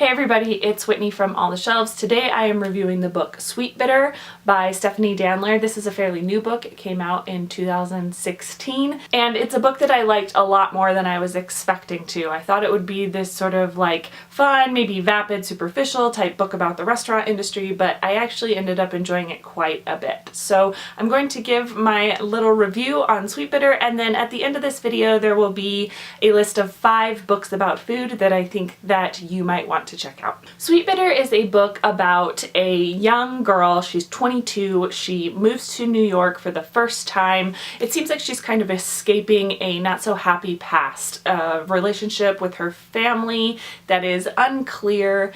Hey everybody, it's Whitney from All the Shelves. Today I am reviewing the book Sweetbitter by Stephanie Danler. This is a fairly new book. It came out in 2016 and it's a book that I liked a lot more than I was expecting to. I thought it would be this sort of like fun, maybe vapid, superficial type book about the restaurant industry, but I actually ended up enjoying it quite a bit. So I'm going to give my little review on Sweetbitter, and then at the end of this video there will be a list of 5 books about food that I think that you might want to check out. Sweetbitter is a book about a young girl. She's 22. She moves to New York for the first time. It seems like she's kind of escaping a not so happy past, a relationship with her family that is unclear,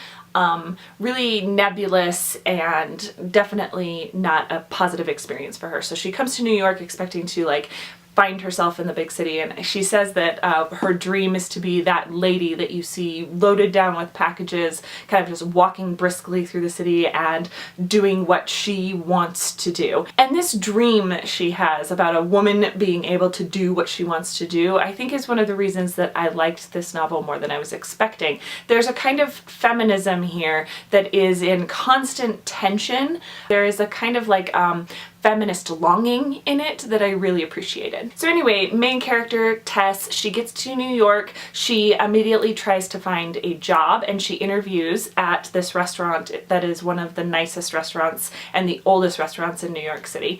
really nebulous, and definitely not a positive experience for her. So she comes to New York expecting to like find herself in the big city, and she says that her dream is to be that lady that you see loaded down with packages, kind of just walking briskly through the city and doing what she wants to do. And this dream she has about a woman being able to do what she wants to do, I think is one of the reasons that I liked this novel more than I was expecting. There's a kind of feminism here that is in constant tension. There is a kind of like feminist longing in it that I really appreciated. So anyway, main character Tess, she gets to New York. She immediately tries to find a job, and she interviews at this restaurant that is one of the nicest restaurants and the oldest restaurants in New York City.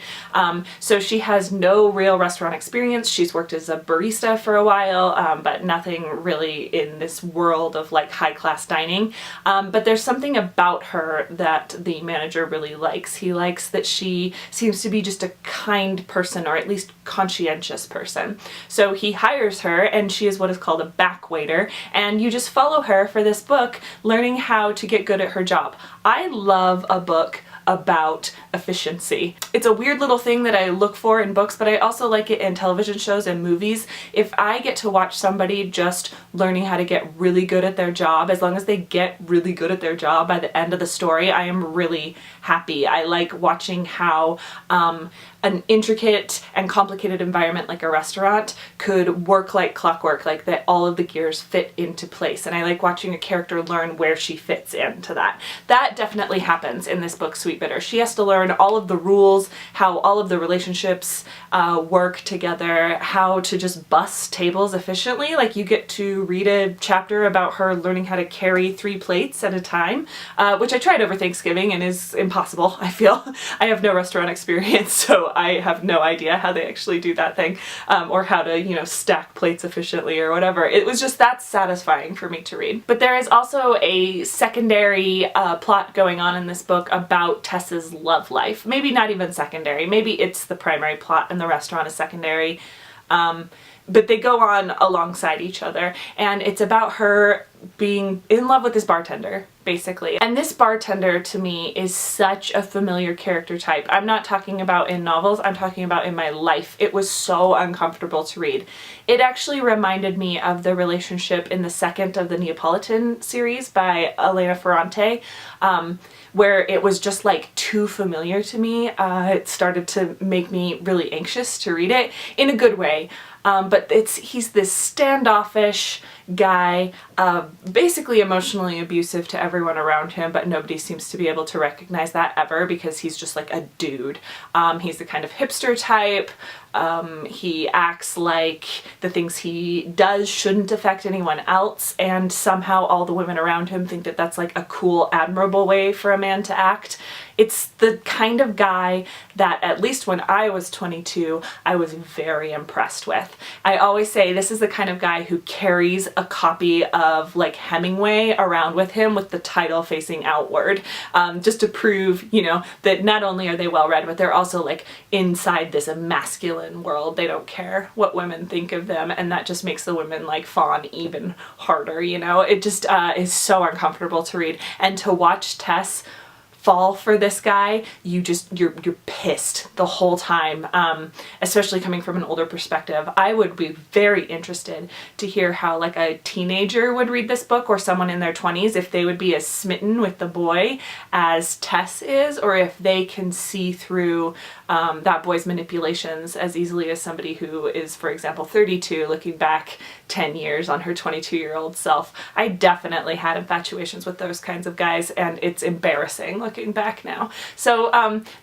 So she has no real restaurant experience. She's worked as a barista for a while, but nothing really in this world of like high-class dining. But there's something about her that the manager really likes. He likes that she seems to be just a kind person, or at least conscientious person. So he hires her, and she is what is called a back waiter, and you just follow her for this book learning how to get good at her job. I love a book about efficiency. It's a weird little thing that I look for in books, but I also like it in television shows and movies. If I get to watch somebody just learning how to get really good at their job, as long as they get really good at their job by the end of the story, I am really happy. I like watching how an intricate and complicated environment like a restaurant could work like clockwork, like that all of the gears fit into place. And I like watching a character learn where she fits into that. That definitely happens in this book, Sweetbitter. She has to learn all of the rules, how all of the relationships work together, how to just bus tables efficiently. Like you get to read a chapter about her learning how to carry 3 plates at a time, which I tried over Thanksgiving and is impossible, I feel. I have no restaurant experience, so I have no idea how they actually do that thing, or how to, you know, stack plates efficiently or whatever. It was just that satisfying for me to read. But there is also a secondary plot going on in this book about Tess's love life. Maybe not even secondary. Maybe it's the primary plot and the restaurant is secondary. But they go on alongside each other, and it's about her being in love with this bartender, basically. And this bartender to me is such a familiar character type. I'm not talking about in novels, I'm talking about in my life. It was so uncomfortable to read. It actually reminded me of the relationship in the second of the Neapolitan series by Elena Ferrante, where it was just like too familiar to me. It started to make me really anxious to read it in a good way. But he's this standoffish guy, basically emotionally abusive to everyone around him, but nobody seems to be able to recognize that ever because he's just like a dude. He's the kind of hipster type. He acts like the things he does shouldn't affect anyone else, and somehow all the women around him think that that's like a cool, admirable way for a man to act. It's the kind of guy that, at least when I was 22, I was very impressed with. I always say this is the kind of guy who carries a copy of like Hemingway around with him with the title facing outward, just to prove, you know, that not only are they well read, but they're also like inside this masculine world. They don't care what women think of them, and that just makes the women like fawn even harder, you know? It just is so uncomfortable to read. And to watch Tess fall for this guy, you're pissed the whole time, especially coming from an older perspective. I would be very interested to hear how like a teenager would read this book, or someone in their 20s, if they would be as smitten with the boy as Tess is, or if they can see through that boy's manipulations as easily as somebody who is, for example, 32 looking back 10 years on her 22-year-old self. I definitely had infatuations with those kinds of guys, and it's embarrassing looking back now. So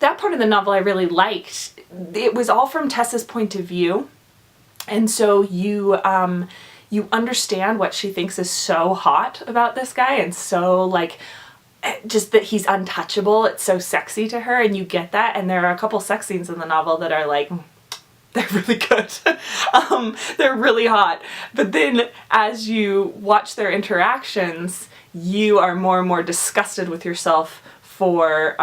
that part of the novel I really liked. It was all from Tess's point of view, and so you understand what she thinks is so hot about this guy, and so like just that he's untouchable. It's so sexy to her, and you get that. And there are a couple sex scenes in the novel that are like, they're really good. They're really hot. But then as you watch their interactions, you are more and more disgusted with yourself for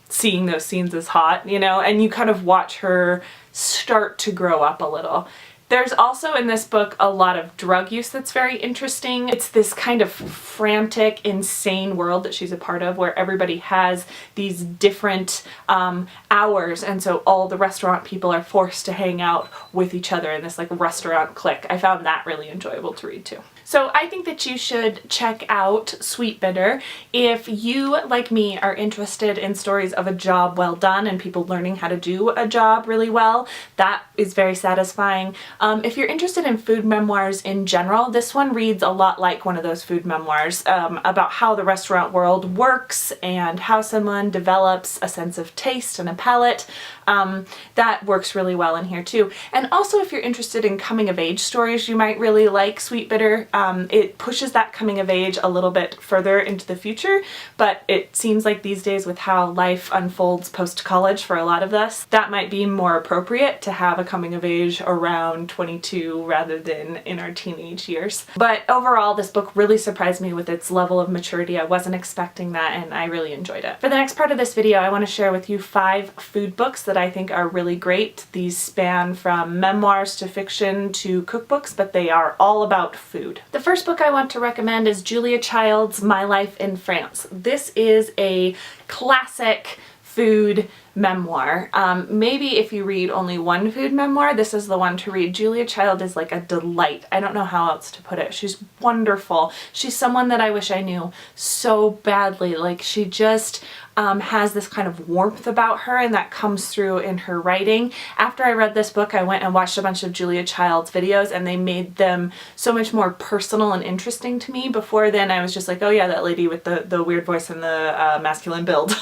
seeing those scenes as hot, you know, and you kind of watch her start to grow up a little. There's also in this book a lot of drug use that's very interesting. It's this kind of frantic, insane world that she's a part of, where everybody has these different hours, and so all the restaurant people are forced to hang out with each other in this like restaurant clique. I found that really enjoyable to read too. So I think that you should check out Sweetbitter if you, like me, are interested in stories of a job well done and people learning how to do a job really well. That is very satisfying. If you're interested in food memoirs in general, this one reads a lot like one of those food memoirs about how the restaurant world works and how someone develops a sense of taste and a palate. That works really well in here too. And also if you're interested in coming of age stories, you might really like Sweetbitter. It pushes that coming of age a little bit further into the future, but it seems like these days with how life unfolds post-college for a lot of us, that might be more appropriate to have a coming of age around 22 rather than in our teenage years. But overall, this book really surprised me with its level of maturity. I wasn't expecting that, and I really enjoyed it. For the next part of this video, I want to share with you 5 food books that I think are really great. These span from memoirs to fiction to cookbooks, but they are all about food. The first book I want to recommend is Julia Child's My Life in France. This is a classic food memoir. Maybe if you read only one food memoir, this is the one to read. Julia Child is like a delight. I don't know how else to put it. She's wonderful. She's someone that I wish I knew so badly. Like, she just has this kind of warmth about her, and that comes through in her writing. After I read this book, I went and watched a bunch of Julia Child's videos, and they made them so much more personal and interesting to me. Before then, I was just like, oh yeah, that lady with the weird voice and the masculine build.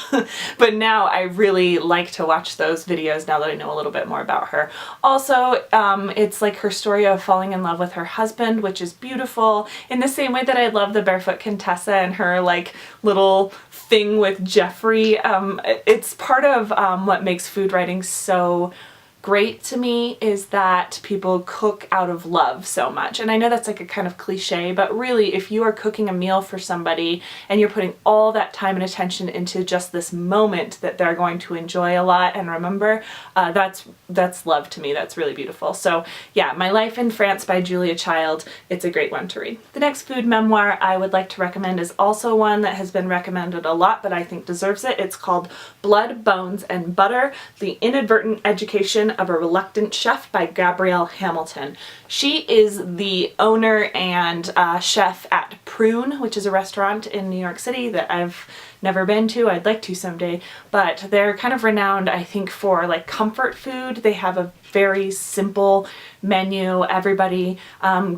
But now I really like to watch those videos now that I know a little bit more about her. Also, it's like her story of falling in love with her husband, which is beautiful, in the same way that I love the Barefoot Contessa and her like little thing with Jeffrey. It's part of what makes food writing so great to me, is that people cook out of love so much. And I know that's like a kind of cliche, but really if you are cooking a meal for somebody and you're putting all that time and attention into just this moment that they're going to enjoy a lot and remember, that's love to me. That's really beautiful. So yeah, My Life in France by Julia Child. It's a great one to read. The next food memoir I would like to recommend is also one that has been recommended a lot, but I think deserves it. It's called Blood, Bones, and Butter: The Inadvertent Education of a Reluctant Chef by Gabrielle Hamilton. She is the owner and chef at Prune, which is a restaurant in New York City that I've never been to. I'd like to someday, but they're kind of renowned, I think, for like comfort food. They have a very simple menu. Everybody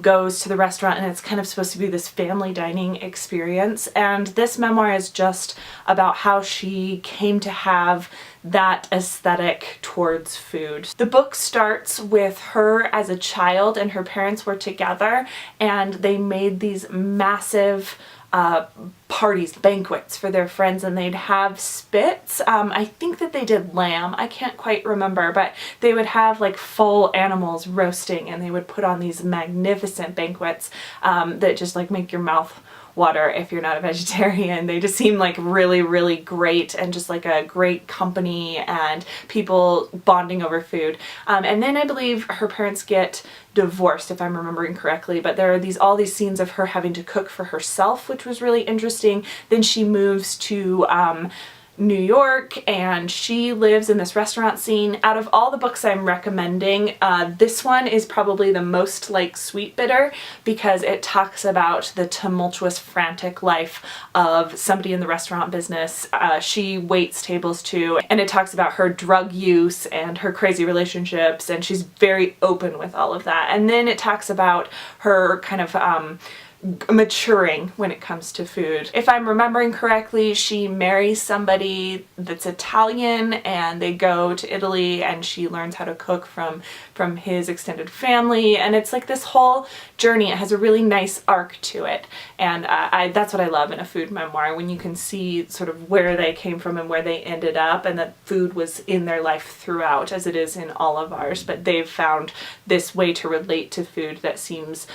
goes to the restaurant and it's kind of supposed to be this family dining experience. And this memoir is just about how she came to have that aesthetic towards food. The book starts with her as a child, and her parents were together and they made these massive parties, banquets for their friends, and they'd have spits. I think that they did lamb. I can't quite remember, but they would have like full animals roasting, and they would put on these magnificent banquets that just like make your mouth water if you're not a vegetarian. They just seem like really, really great and just like a great company and people bonding over food. And then I believe her parents get divorced, if I'm remembering correctly, but there are all these scenes of her having to cook for herself, which was really interesting. Then she moves to New York and she lives in this restaurant scene. Out of all the books I'm recommending, this one is probably the most like Sweetbitter because it talks about the tumultuous, frantic life of somebody in the restaurant business. She waits tables too, and it talks about her drug use and her crazy relationships, and she's very open with all of that. And then it talks about her kind of maturing when it comes to food. If I'm remembering correctly, she marries somebody that's Italian and they go to Italy and she learns how to cook from his extended family, and it's like this whole journey. It has a really nice arc to it, and that's what I love in a food memoir, when you can see sort of where they came from and where they ended up, and that food was in their life throughout, as it is in all of ours, but they've found this way to relate to food that seems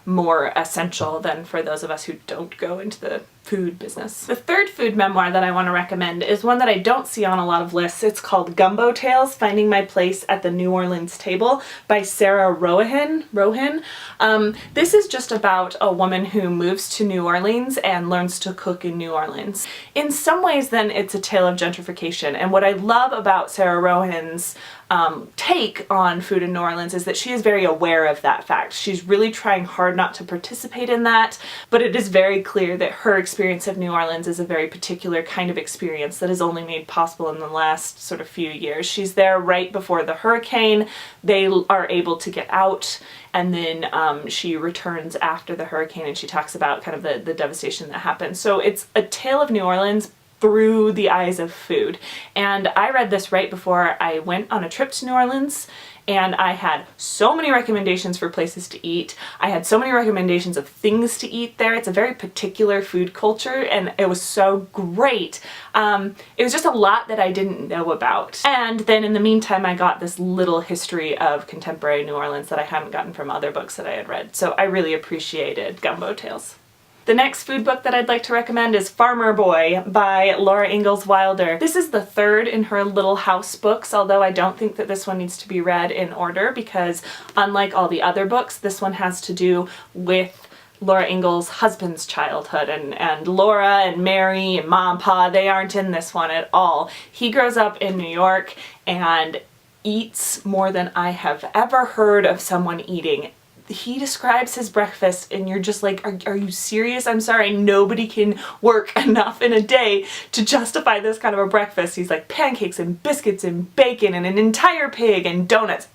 more essential than for those of us who don't go into the food business. The third food memoir that I want to recommend is one that I don't see on a lot of lists. It's called Gumbo Tales, Finding My Place at the New Orleans Table by Sarah Rohan. This is just about a woman who moves to New Orleans and learns to cook in New Orleans. In some ways then it's a tale of gentrification, and what I love about Sarah Rohan's take on food in New Orleans is that she is very aware of that fact. She's really trying hard not to participate in that, but it is very clear that her experience of New Orleans is a very particular kind of experience that is only made possible in the last sort of few years. She's there right before the hurricane. They are able to get out, and then she returns after the hurricane, and she talks about kind of the devastation that happened. So it's a tale of New Orleans through the eyes of food. And I read this right before I went on a trip to New Orleans, and I had so many recommendations for places to eat. I had so many recommendations of things to eat there. It's a very particular food culture, and it was so great. It was just a lot that I didn't know about. And then in the meantime, I got this little history of contemporary New Orleans that I hadn't gotten from other books that I had read. So I really appreciated Gumbo Tales. The next food book that I'd like to recommend is Farmer Boy by Laura Ingalls Wilder. This is the third in her Little House books, although I don't think that this one needs to be read in order because unlike all the other books, this one has to do with Laura Ingalls' husband's childhood, and Laura and Mary and Mom and Pa, they aren't in this one at all. He grows up in New York and eats more than I have ever heard of someone eating. He describes his breakfast and you're just like, are you serious? I'm sorry, nobody can work enough in a day to justify this kind of a breakfast. He's like pancakes and biscuits and bacon and an entire pig and donuts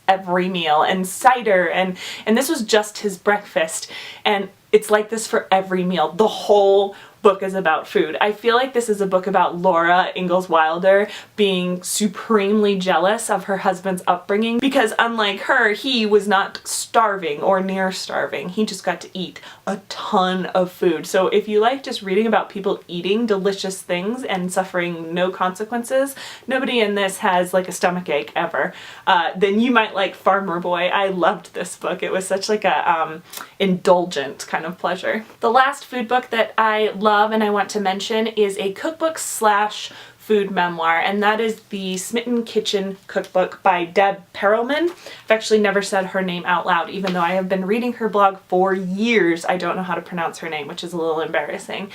every meal, and cider, and this was just his breakfast. And it's like this for every meal. The whole book is about food. I feel like this is a book about Laura Ingalls Wilder being supremely jealous of her husband's upbringing, because unlike her, he was not starving or near starving. He just got to eat a ton of food. So if you like just reading about people eating delicious things and suffering no consequences, nobody in this has like a stomachache ever, then you might like Farmer Boy. I loved this book. It was such like a indulgent kind of pleasure. The last food book that I love and I want to mention is a cookbook slash food memoir, and that is the Smitten Kitchen cookbook by Deb Perelman. I've actually never said her name out loud, even though I have been reading her blog for years. I don't know how to pronounce her name, which is a little embarrassing.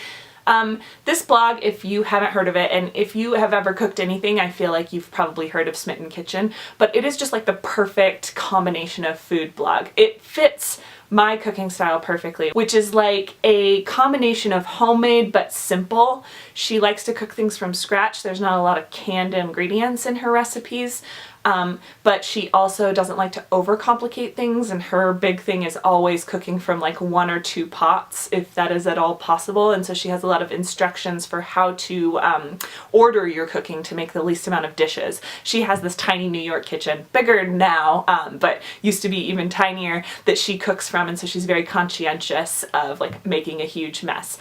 This blog, if you haven't heard of it, and if you have ever cooked anything, I feel like you've probably heard of Smitten Kitchen, but it is just like the perfect combination of food blog. It fits my cooking style perfectly, which is like a combination of homemade but simple. She likes to cook things from scratch. There's not a lot of canned ingredients in her recipes. But she also doesn't like to overcomplicate things, and her big thing is always cooking from like 1 or 2 pots, if that is at all possible. And so she has a lot of instructions for how to order your cooking to make the least amount of dishes. She has this tiny New York kitchen, bigger now, but used to be even tinier, that she cooks from, and so she's very conscientious of like making a huge mess.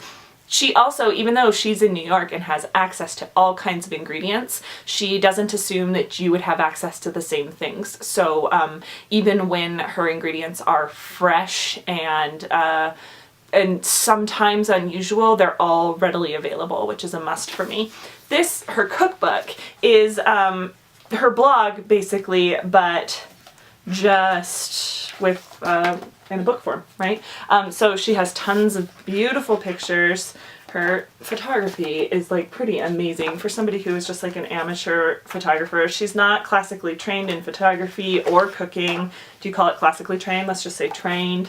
She also, even though she's in New York and has access to all kinds of ingredients, she doesn't assume that you would have access to the same things. So even when her ingredients are fresh and and sometimes unusual, they're all readily available, which is a must for me. This, her cookbook, is her blog basically, but just with in a book form, right? So she has tons of beautiful pictures. Her photography is like pretty amazing for somebody who is just like an amateur photographer. She's not classically trained in photography or cooking. Do you call it classically trained? Let's just say trained.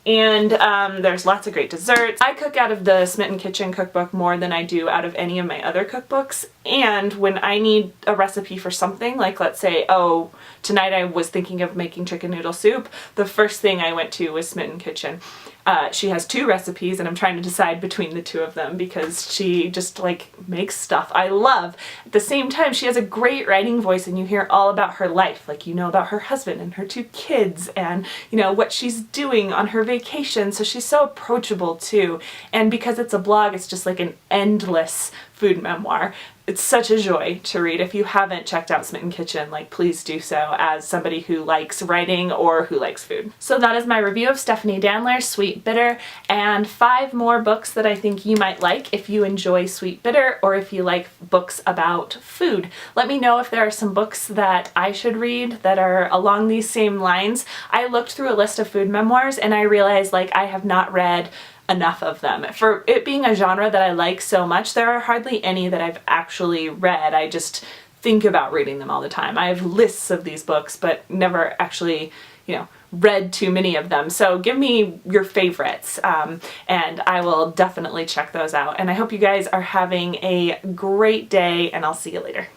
And there's lots of great desserts. I cook out of the Smitten Kitchen cookbook more than I do out of any of my other cookbooks. And when I need a recipe for something, like let's say, oh, tonight I was thinking of making chicken noodle soup, the first thing I went to was Smitten Kitchen. She has 2 recipes and I'm trying to decide between the 2 of them because she just like makes stuff I love. At the same time, she has a great writing voice and you hear all about her life. Like you know about her husband and her 2 kids and you know what she's doing on her vacation. So she's so approachable too. And because it's a blog, it's just like an endless food memoir. It's such a joy to read. If you haven't checked out Smitten Kitchen, like please do so as somebody who likes writing or who likes food. So that is my review of Stephanie Danler, Sweetbitter, and 5 more books that I think you might like if you enjoy Sweetbitter or if you like books about food. Let me know if there are some books that I should read that are along these same lines. I looked through a list of food memoirs and I realized like I have not read enough of them. For it being a genre that I like so much, there are hardly any that I've actually read. I just think about reading them all the time. I have lists of these books, but never actually, you know, read too many of them. So give me your favorites and I will definitely check those out. And I hope you guys are having a great day and I'll see you later.